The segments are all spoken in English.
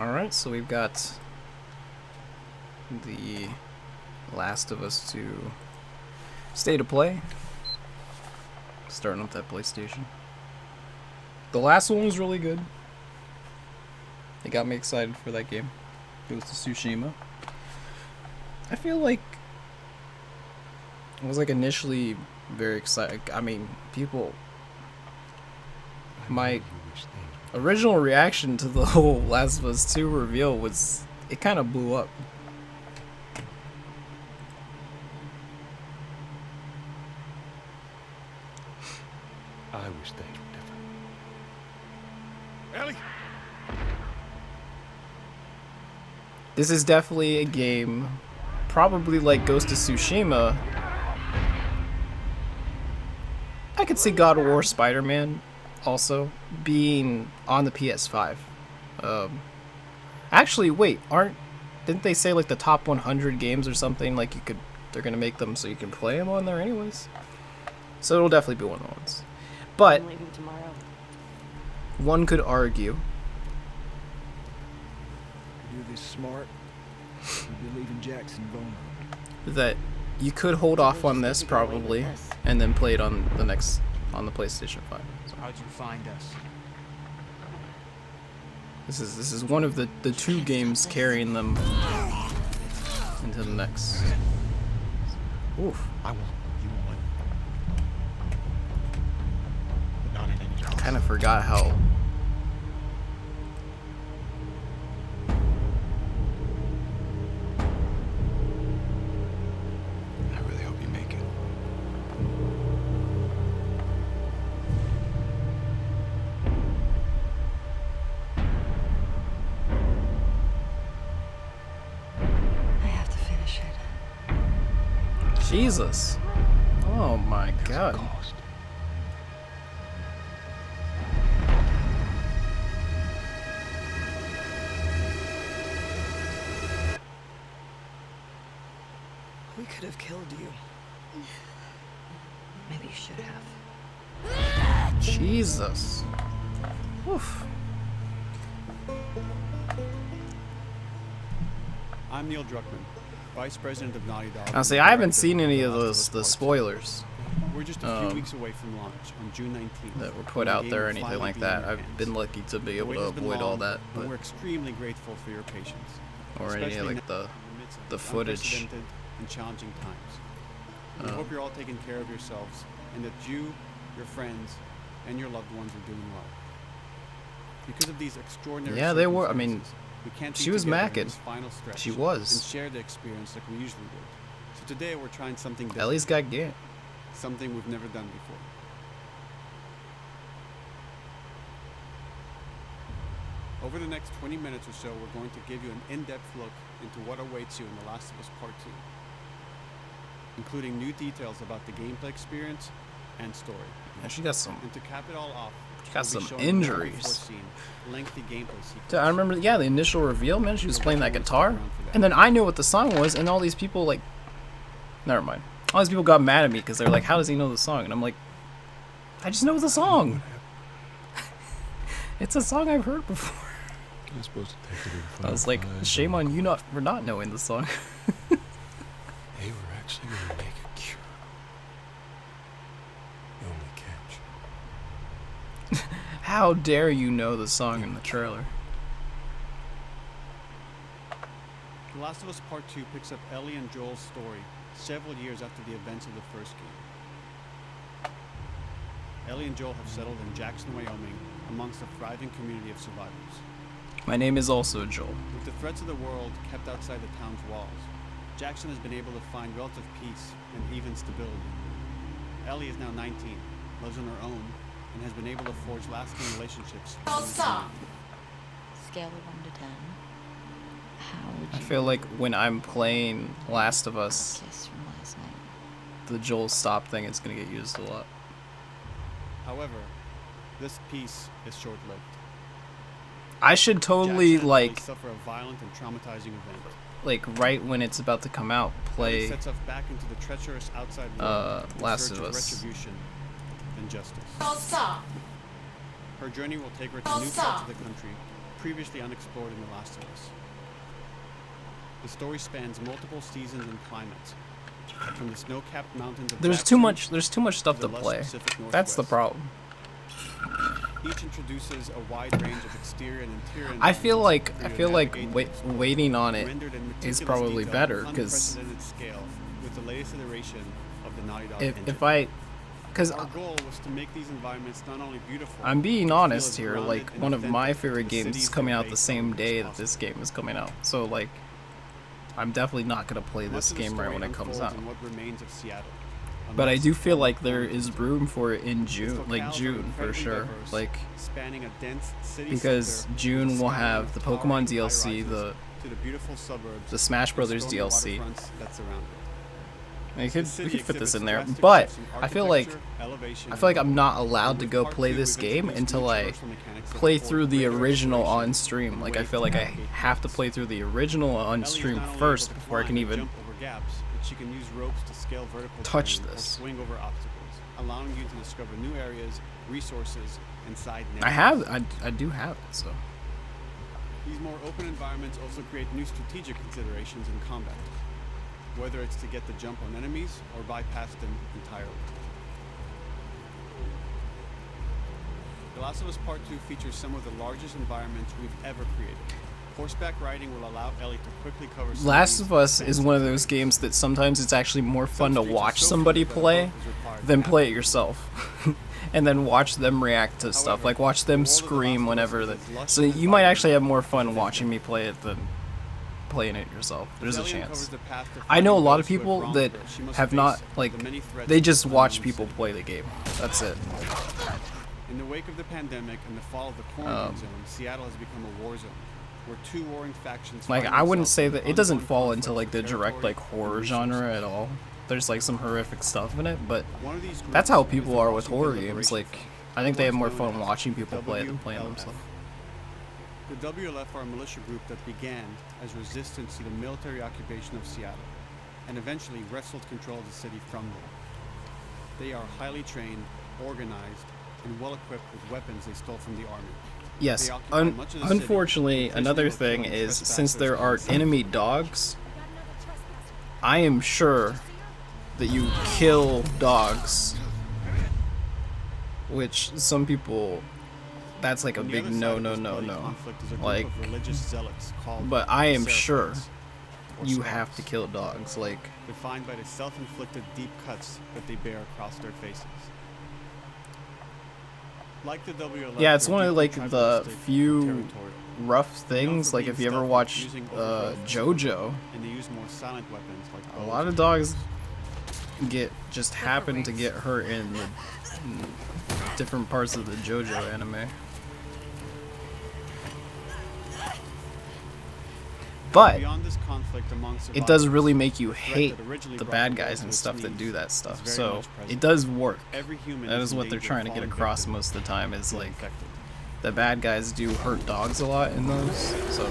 Alright, so we've got the Last of Us 2 State of Play. Starting up that PlayStation. The last one was really good. It got me excited for that game. Ghost of Tsushima. I feel like I was initially very excited. I mean, people. My original reaction to the whole Last of Us 2 reveal was it kind of blew up. I wish things were different. Ellie! This is definitely a game, probably like Ghost of Tsushima. I could see God of War Spider-Man also being on the PS5. Actually, wait, didn't they say like the top 100 games or something? Like they're gonna make them so you can play them on there anyways. So it'll definitely be one of the ones. But I'm leaving tomorrow. one could argue You're this smart. You'll be leaving Jackson vulnerable. that you could hold off on this probably, and then play it on the PlayStation 5. So How'd you find us? this is one of the two games carrying them into the next. Oof. I want what you want. But not in any I kind of forgot how. I really hope you make it. I have to finish it. Jesus. Oh my god. Cost. We could have killed you. Maybe you should have. Jesus. Oof. I'm Neil Druckmann, Vice President of Naughty Dog. Honestly, I haven't seen any of the spoilers We're just a few weeks away from launch on June 19th. that were put out there or anything like that. I've been lucky to be able to avoid all that, but but we're extremely grateful for your patience. or any especially like now the in midst of the these footage. unprecedented and challenging times. We hope you're all taking care of yourselves and that you, your friends, and your loved ones are doing well. Because of these extraordinary Yeah, they were. I mean, circumstances, we can't be she was together in macking. this final stretch She and was. share the experience like we usually would. So today we're trying something different, Ellie's got game. something we've never done before. Over the next 20 minutes or so, we're going to give you an in-depth look into what awaits you in The Last of Us Part 2, including new details about the gameplay experience and story. And she got some. And to cap it all off, She got we'll be some showing injuries. never-before-seen lengthy gameplay sequences. Dude, I remember, yeah, the initial reveal, man. She was playing that guitar, and then I knew what the song was, and all these people never mind. All these people got mad at me because they're like, "How does he know the song?" And I'm like, "I just know the song. It's a song I've heard before." I'm supposed to take it in I was like, "Shame on you for not knowing the song." They were actually going to make a cure. The only catch. How dare you know the song in the trailer? The Last of Us Part 2 picks up Ellie and Joel's story several years after the events of the first game. Ellie and Joel have settled in Jackson, Wyoming, amongst a thriving community of survivors. My name is also Joel. With the threats of the world kept outside the town's walls, Jackson has been able to find relative peace and even stability. Ellie is now 19, lives on her own, and has been able to forge lasting relationships. Scale of 1 to 10. How would I you feel like when I'm playing Last of Us, kiss from last night? the Joel stop thing is gonna get used a lot. However, this peace is short-lived. I should totally Jackson and Ellie suffer a violent and traumatizing event. right when it's about to come out, Ellie play sets off back into the treacherous outside world in Last search of Us. retribution and justice. Stop. Her journey will take her to new parts of the country previously unexplored in The Last of Us. The story spans multiple seasons and climates, from the snow-capped mountains of There's too much stuff to the lush play. Pacific That's the Northwest. problem. Each introduces a wide range of exterior and interior I feel like environments for you to navigate through. waiting on it Rendered in is meticulous probably detail better with because unprecedented scale with the latest iteration of the Naughty Dog engine. because Our goal was to make these environments not only beautiful, I'm being but honest feel as here, grounded like and one of my authentic favorite to the games is cities coming they're out the based same on day as that this possible. game is coming out. So like I'm definitely not gonna play Much this of the game right story when it comes unfolds out. in what remains of Seattle, a But I mix do of feel all like there corners. is room for it in Its June, like locales are June for incredibly sure. diverse, Like spanning a dense city because sector with June a will skyline have of the towering Pokemon DLC, high-rises the to the beautiful suburbs Smash and Brothers stormy DLC. waterfronts that surround it. we The could city put this exhibits in there, drastic but shifts in I feel like architecture, elevation, I'm not allowed and to with go Part play 2, this we've game introduced until new I traversal mechanics that play afford through the greater original exploration on stream. and Like I ways feel to like I navigate have to things. play through the original on Ellie is stream not only first able to before I can climb and even jump over gaps, but she can use ropes to scale vertical touch terrain or this. swing over obstacles, allowing you to discover new areas, resources, and side I do have it, so These more open environments also create new strategic considerations in combat, whether it's to get the jump on enemies or bypass them entirely. The Last of Us Part 2 features some of the largest environments we've ever created. Horseback riding will allow Ellie to quickly cover some Last these of Us is expansive one of those areas. games that sometimes it's actually more fun to Some streets are watch so somebody fluid that a play boat is required than to play it navigate. yourself. And then watch them react to stuff, However, like watch them the world of The Last scream of Us whenever is that. as lush So and you might actually have vibrant more fun as watching me Denver. play it than playing it yourself. There's a As Ellie chance. uncovers the path to I know a finding lot of those who have people wronged that her, she must have not face like the many threats they that just threaten watch the people city. play the game. That's it. In the wake of the pandemic and the fall of the quarantine zone, Seattle has become a war zone, where two warring factions. Like find I wouldn't themselves say in that an it doesn't ongoing fall conflict into like for the direct territory like horror and genre resources. at all. There's like some horrific stuff in it, but One of these that's groups how is people the are with Washington horror Liberation games. Like Front, I think they have more otherwise known fun as watching people the play it than playing WLF. themselves. The WLF are a militia group that began as resistance to the military occupation of Seattle, and eventually wrestled control of the city from them. They are highly trained, organized, and well equipped with weapons they stole from the army. Yes. They occupy much of the city, Unfortunately, occasionally another will thing kill is since trespassers there on are site. enemy dogs, I am sure that you kill dogs, which some people, that's like a On the big other side no of no this no bloody no. conflict is a group Like, of religious zealots called but I am Seraphins, sure or you Scars, have to kill dogs. Like defined by the self-inflicted deep cuts that they bear across their faces. Like the WLF, yeah, it's they're one of deeply like the tribalistic and few territorial. rough Known things. for Like being if you ever stealthy, watch using overgrowth and JoJo, and they use more silent weapons like a bows lot of and dogs arrows. just happen to get hurt in the different parts of the JoJo anime. But Beyond this conflict among it does survivors, really make you the threat hate that originally the brought bad the world guys to and its stuff that knees do that is stuff. very So much present. it does work. Every human That is is in what they're danger of trying to get falling across victim most of the time is to the like infected. the bad guys do hurt dogs a lot in those. So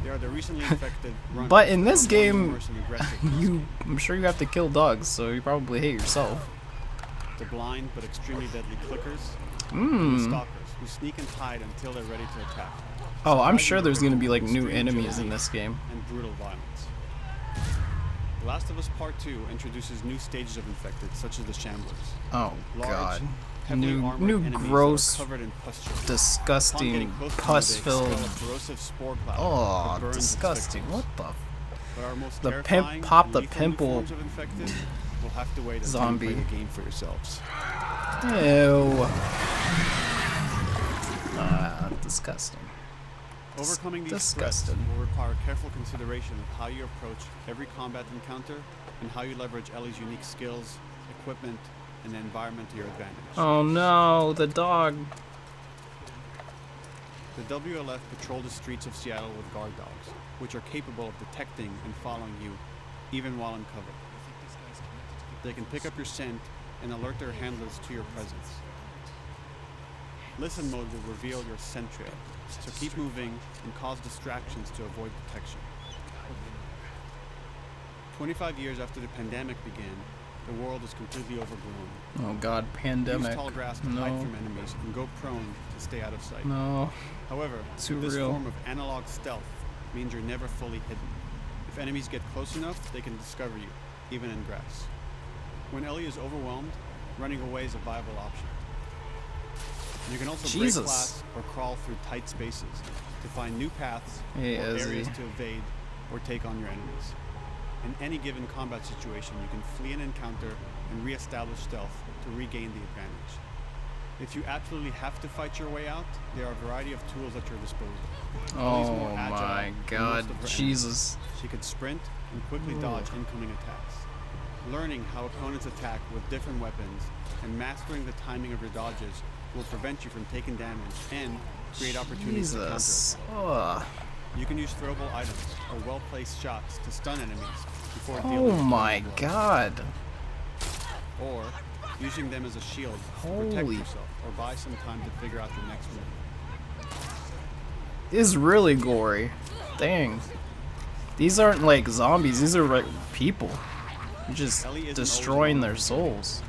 They are the recently infected runners but in this who are more game, numerous and aggressive than I'm sure you have to kill dogs, so you probably hate yourself. the blind but extremely deadly clickers, and the Mmm. stalkers who sneak and hide until they're ready to attack. Oh, I'm Surprising sure there's victim gonna be like of new extreme enemies in agility this game. and brutal violence. The Last of Us Part 2 introduces new stages of infected, such as the Shamblers. Oh Large, god. heavily New armored enemies that are gross, covered in pustules. Upon disgusting, getting close to them, they pus-filled. expel a corrosive spore cloud Oh, that burns its disgusting. victims. What the? But our most The terrifying pop and the lethal new pimple forms of infected will have to wait until zombie. you play the game for yourselves. Ew. Disgusting. Overcoming these disgusting. threats will require careful consideration of how you approach every combat encounter and how you leverage Ellie's unique skills, equipment, and the environment to your advantage. Oh no, the dog. The WLF patrol the streets of Seattle with guard dogs, which are capable of detecting and following you, even while in cover. They can pick up your scent and alert their handlers to your presence. Listen mode will reveal your scent trail, so keep moving and cause distractions to avoid detection. 25 years after the pandemic began, the world is completely overgrown. Oh god, Use pandemic. tall grass to No. hide from enemies and go prone to stay out of sight. No. However, Too this real. form of analog stealth means you're never fully hidden. If enemies get close enough, they can discover you, even in grass. When Ellie is overwhelmed, running away is a viable option. You can also break Jesus. glass or crawl through tight spaces to find new paths Hey, or Ezzy. areas to evade or take on your enemies. In any given combat situation, you can flee an encounter and re-establish stealth to regain the advantage. If you absolutely have to fight your way out, there are a variety of tools at your disposal. Ellie's Oh more agile my than god, most of her Jesus. enemies. She can sprint and quickly dodge incoming attacks. Learning how opponents attack with different weapons and mastering the timing of your dodges will prevent you from taking damage and create opportunities to counter. Jesus. Ugh. You can use throwable items or well-placed shots to stun enemies before dealing Oh with my blows. god. Or using them as a shield to protect Holy. yourself or buy some time to figure out your next move. This is really gory. Dang. These aren't like zombies, these are like people. You're just Ellie isn't destroying always their alone. souls.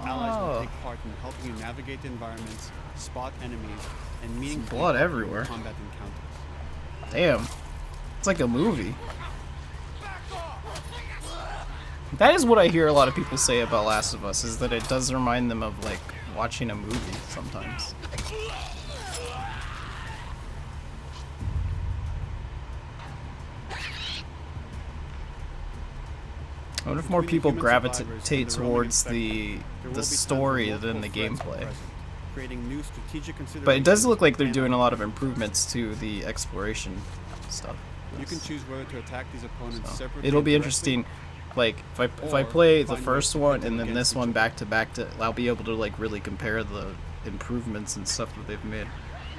Allies will Oh. take part in helping you navigate the environments, spot enemies, and meaningfully blood help you in everywhere. combat encounters. Damn. It's like a movie. That is what I hear a lot of people say about Last of Us, is that it does remind them of like watching a movie sometimes. I wonder if more Between the people human survivors and gravitate the roaming towards infected, the there will be times story when than the multiple threats are gameplay. present, creating new strategic But it does considerations look like they're and doing a lot of options. improvements to the exploration stuff. You can choose whether to attack these opponents So, separately. it'll be and directly, interesting. Like if I or play the find first ways to one pit them and then against this each one other. back to back, I'll be able to like really compare the improvements and stuff that they've made.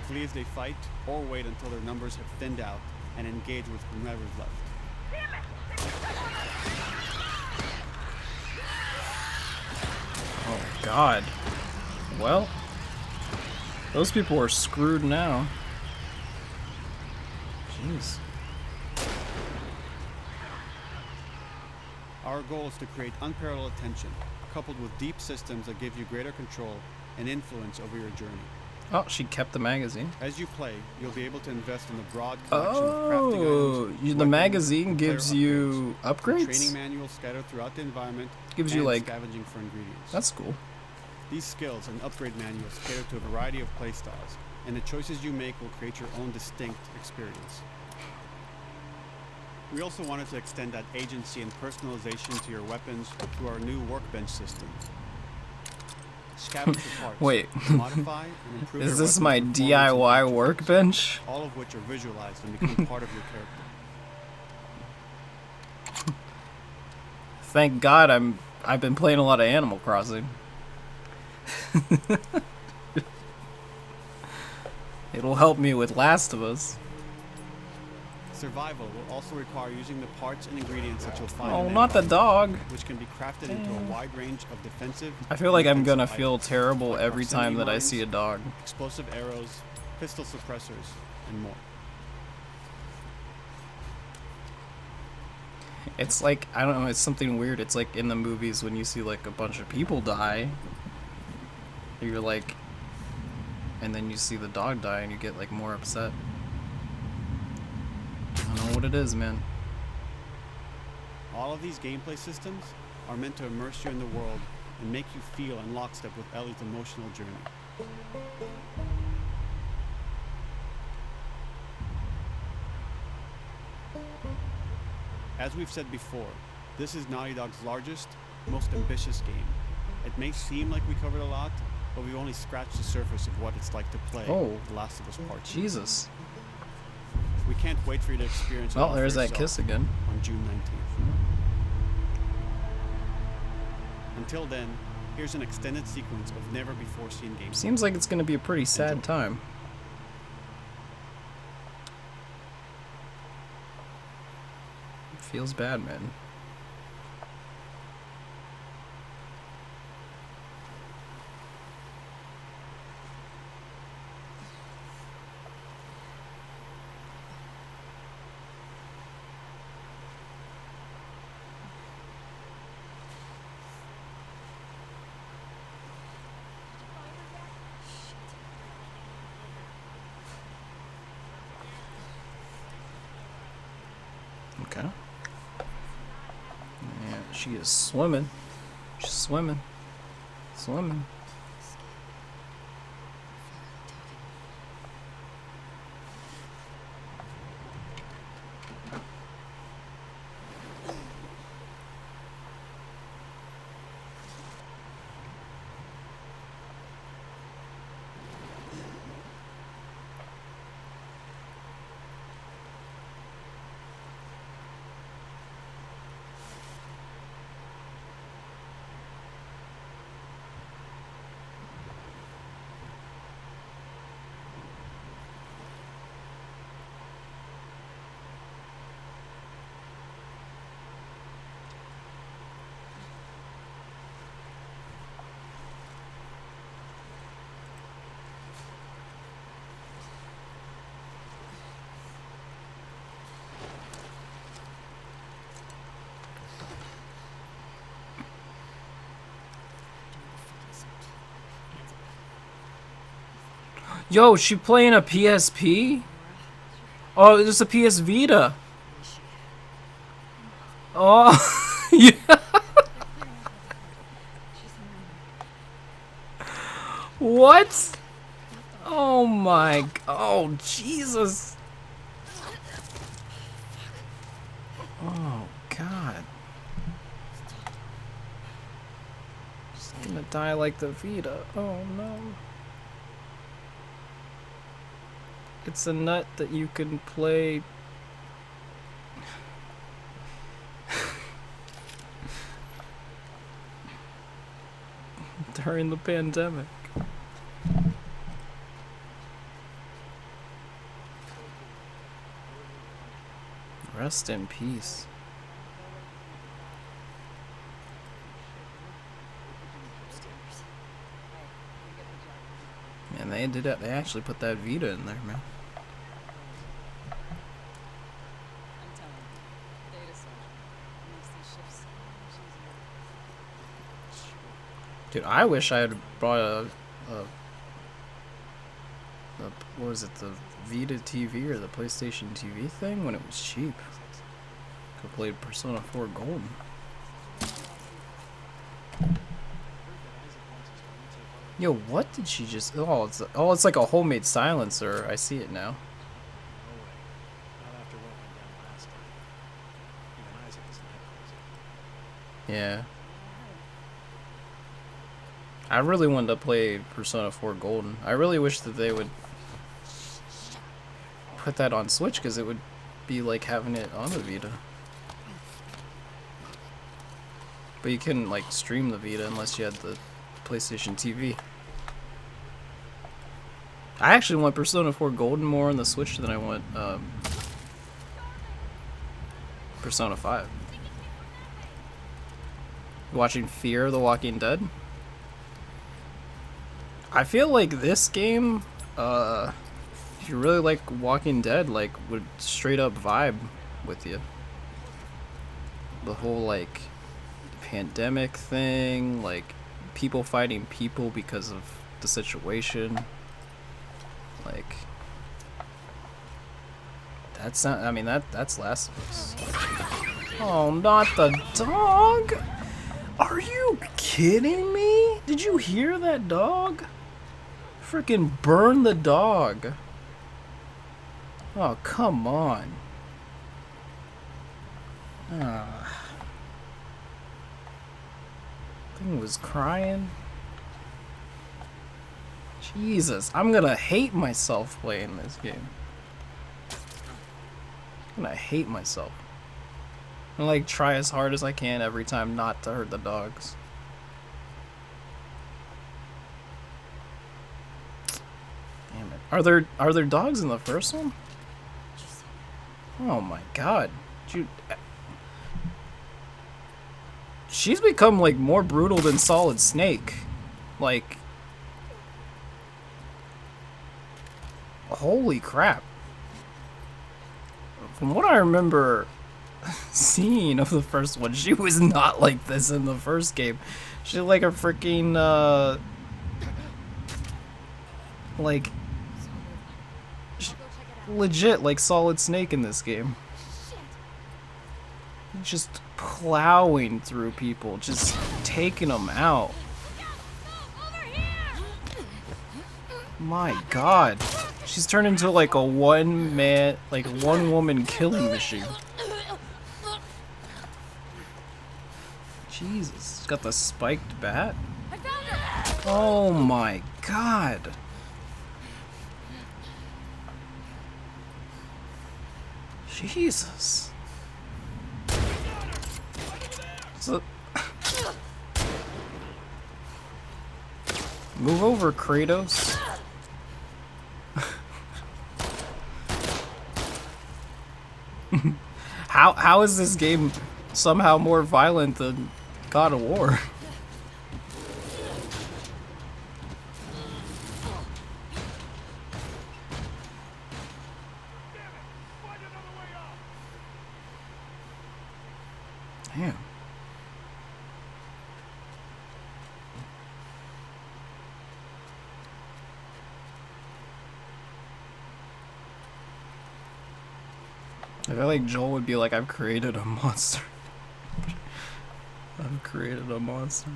Flee as they fight, or wait until their numbers have thinned out and engage with whomever's left. Oh God. Well, those people are screwed now. Jeez. Our goal is to create unparalleled attention, coupled with deep systems that give you greater control and influence over your journey. Oh, she kept the magazine. As you play, you'll be able to invest in the broad collection of crafting Oh, items, the weapons, magazine and player gives you upgrades, and training upgrades? manuals scattered throughout the environment, Gives you and like, scavenging for ingredients. that's cool. These skills and upgrade manuals cater to a variety of playstyles, and the choices you make will create your own distinct experience. We also wanted to extend that agency and personalization to your weapons through our new workbench system. Scavenge for parts, Wait, modify and improve is your this weapon's my performance and DIY attributes, workbench? all of which are visualized and become part of your character. Thank God I've been playing a lot of Animal Crossing. It'll help me with Last of Us. Survival will also require using the parts and ingredients that you'll find Oh, in not the environment, dog. which can be crafted into a wide range of defensive. I feel like and I'm gonna offensive feel items, terrible like every time proximity that I mines, see a dog. explosive arrows, pistol suppressors, and more. It's like, I don't know, it's something weird. It's like in the movies when you see like a bunch of people die, you're like, and then you see the dog die and you get like more upset. I don't know what it is, man. All of these gameplay systems are meant to immerse you in the world and make you feel in lockstep with Ellie's emotional journey. As we've said before, this is Naughty Dog's largest, most ambitious game. It may seem like we covered a lot, but we've only scratched the surface of what it's like to play Oh. The Last of Us Part 2. Jesus. We can't wait for you to experience it Oh, all for there's that yourself kiss again. on June 19th. Until then, here's an extended sequence of never-before-seen gameplay. Seems like it's gonna be a pretty sad Enjoy. time. Feels bad, man. Okay. Yeah, she is swimming. She's swimming. Swimming. Yo, she playing a PSP? Oh, it's a PS Vita. Oh, yeah. What? Oh my. Oh, Jesus. Oh, God. She's gonna die like the Vita. Oh, no. It's a nut that you can play. During the pandemic. Rest in peace. Man, they did it. They actually put that Vita in there, man. Dude, I wish I had brought a what was it, the Vita TV or the PlayStation TV thing when it was cheap. Could play Persona 4 Golden. Yo, what did she just? Oh, it's like a homemade silencer. I see it now. Yeah. I really wanted to play Persona 4 Golden. I really wish that they would put that on Switch, because it would be like having it on the Vita. But you couldn't like stream the Vita unless you had the PlayStation TV. I actually want Persona 4 Golden more on the Switch than I want Persona 5. Watching Fear the Walking Dead? I feel like this game, if you really like Walking Dead, like, would straight up vibe with you. The whole, like, pandemic thing, like, people fighting people because of the situation. Like, that's not, I mean, that's Last of Us. Oh, not the dog? Are you kidding me? Did you hear that dog? Freaking burn the dog. Oh, come on. Thing was crying. Jesus, I'm gonna hate myself playing this game. I'm gonna hate myself. I like try as hard as I can every time not to hurt the dogs. Damn it. Are there dogs in the first one? Oh my god. She's become like more brutal than Solid Snake. Like, holy crap. From what I remember seeing of the first one, she was not like this in the first game. She's like a freaking like legit like Solid Snake in this game. just plowing through people, just taking them out. My God, she's turned into like a one woman killing machine. Jesus, she's got the spiked bat. Oh my God. Jesus. So, move over, Kratos. How is this game somehow more violent than God of War? Damn. I feel like Joel would be like, I've created a monster. I've created a monster.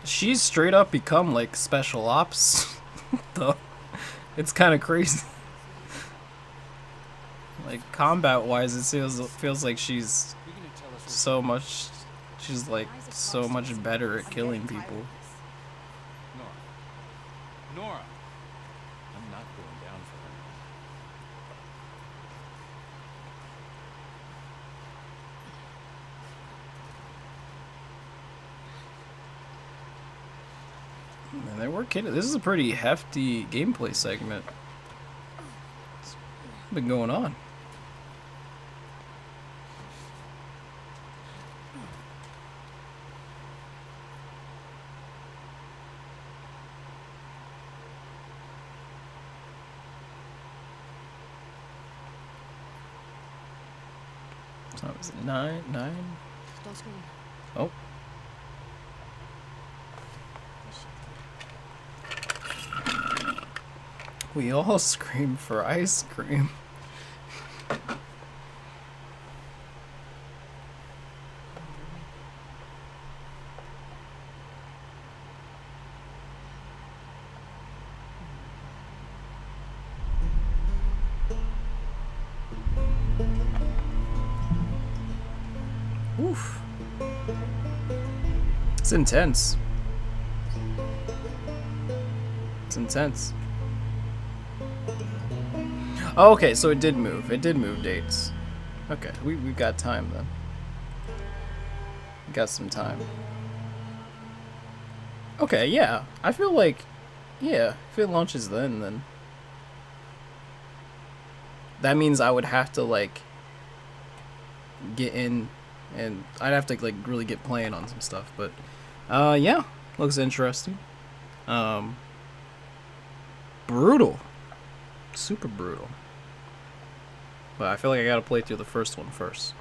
She's straight up become like special ops though. It's kind of crazy. Like combat wise, it feels like she's so much better at killing people. Nora, I'm not going down for her. Man, they were kidding. This is a pretty hefty gameplay segment. It's been going on. So is it 9? Don't scream. Oh. We all scream for ice cream. Oof. It's intense. It's intense. Oh, okay, so it did move. It did move dates. Okay, we got time then. We got some time. Okay, yeah. I feel like, yeah, if it launches then that means I would have to like get in, and I'd have to like really get playing on some stuff. But yeah, looks interesting. Brutal, super brutal. But I feel like I gotta play through the first one first.